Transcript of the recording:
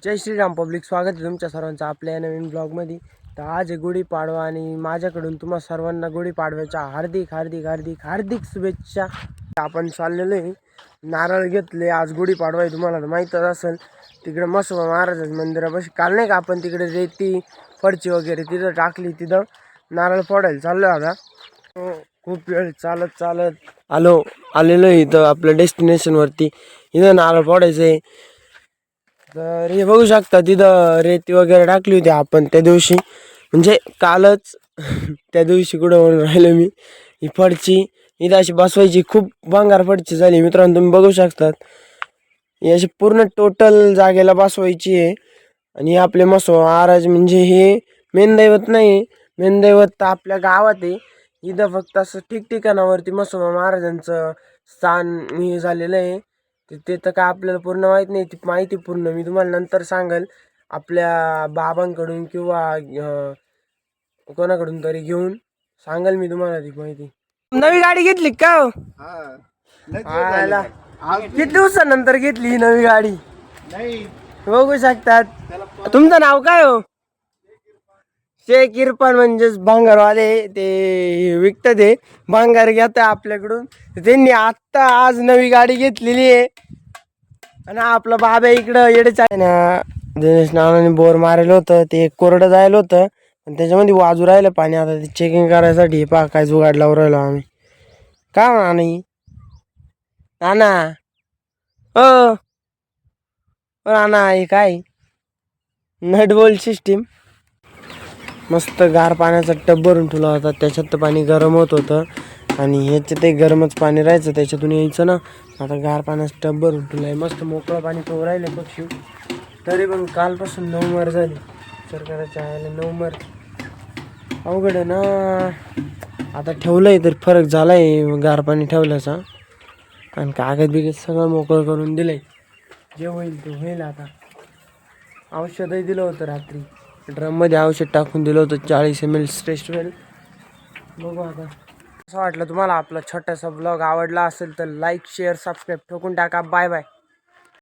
जय Shriram public, स्वागत आहे तुमच्या सर्वांचं आपल्या नवीन ब्लॉगमध्ये. तर आज आहे गुढीपाडवा आणि माझ्याकडून तुम्हा सर्वांना गुढीपाडव्याच्या हार्दिक हार्दिक हार्दिक हार्दिक शुभेच्छा. आपण चाललेलो आहे, नारळ घेतले. आज गुढीपाडवा आहे, तुम्हाला तर माहीतच असेल. तिकडे म्हसोबा महाराजाचं मंदिरापाशी काल नाही का आपण तिकडे रेती फडची वगैरे तिथं टाकली, तिथं नारळ फोडायला चाललो आता. खूप वेळ चालत आलेलो आहे इथं आपल्या डेस्टिनेशनवरती. इथं नारळ फोडायचं आहे. तर हे बघू शकता, तिथं रेती वगैरे टाकली होती आपण त्या दिवशी, म्हणजे कालच. त्या दिवशी कुठं म्हणून राहिलो मी. ही फडची इथं अशी बसवायची, खूप भंगार फडची झाली मित्रांनो, तुम्ही बघू शकतात. ही अशी पूर्ण टोटल जागेला बसवायची आहे. आणि आपले महाराज म्हणजे हे मेन दैवत नाही, मेन दैवत तर आपल्या गावात आहे. इथं फक्त असं ठिकठिकाणावरती महाराजांचं स्थान हे झालेलं आहे. ते तर काय आपल्याला पूर्ण माहीत नाही. ती माहिती पूर्ण मी तुम्हाला नंतर सांगेल, आपल्या बाबांकडून किंवा कोणाकडून तरी घेऊन सांगेल मी तुम्हाला ती माहिती. नवी गाडी घेतली का हो? किती दिवसानंतर घेतली ही नवी गाडी? बघू शकतात. तुमचं नाव काय हो? शेख इरफान, म्हणजेच भांगारवाले. ते विकतात ते भांगार घेत आपल्याकडून. त्यांनी आत्ता आज नवी गाडी घेतलेली आहे. आणि आपलं बाबा इकडं येडेच आहे ना, दिनेश नानाने बोर मारेलं होतं, ते कोरडं जायला होतं आणि त्याच्यामध्ये वाजू राहिलं पाणी. आता ते चेकिंग करायसाठी पहा काय जुगाड लावून राहिलो आम्ही. का म्हणा नाही नाना? हो नाना, हे काय नट बोल्ट सिस्टीम. मस्त गार पाण्याचा टब भरून ठेवला होता, त्याच्यात पाणी गरम होत होतं आणि ह्याच्यात ते गरमच पाणी राहायचं, त्याच्यातून यायचं ना. आता गार पाण्याचं टब भरून ठेवलं आहे, मस्त मोकळं पाणी तो राहिले पक्षी. तरी पण कालपासून 9 मर झाली सरकाराच्या आयला. 9 मर अवघड आहे ना. आता ठेवलं आहे तर फरक झाला आहे गार पाणी ठेवल्याचा. आणि कागद बिगद सगळं मोकळं करून दिलं आहे. जे होईल ते होईल. आता औषधही दिलं होतं रात्री, ड्रममध्ये औषध टाकून दिलं होतं 40 ml स्ट्रेस्टवेल. बघू आता. असं वाटलं तुम्हाला आपला छोटासा ब्लॉग आवडला असेल तर लाईक शेअर सबस्क्राईब ठोकून टाका. Bye bye.